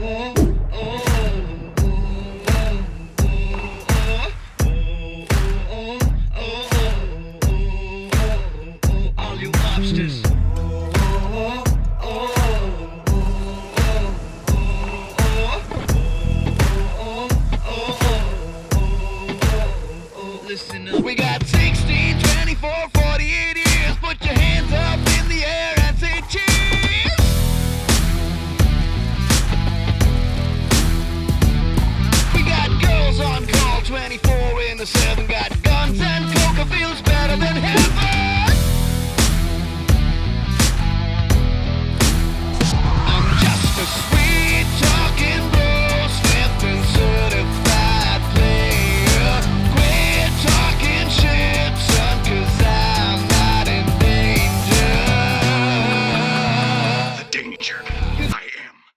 All you lobsters. Listen up. We got 16, 24, 48 years. Put your hands up in the air and say cheers. We got girls on call 24 in the 7.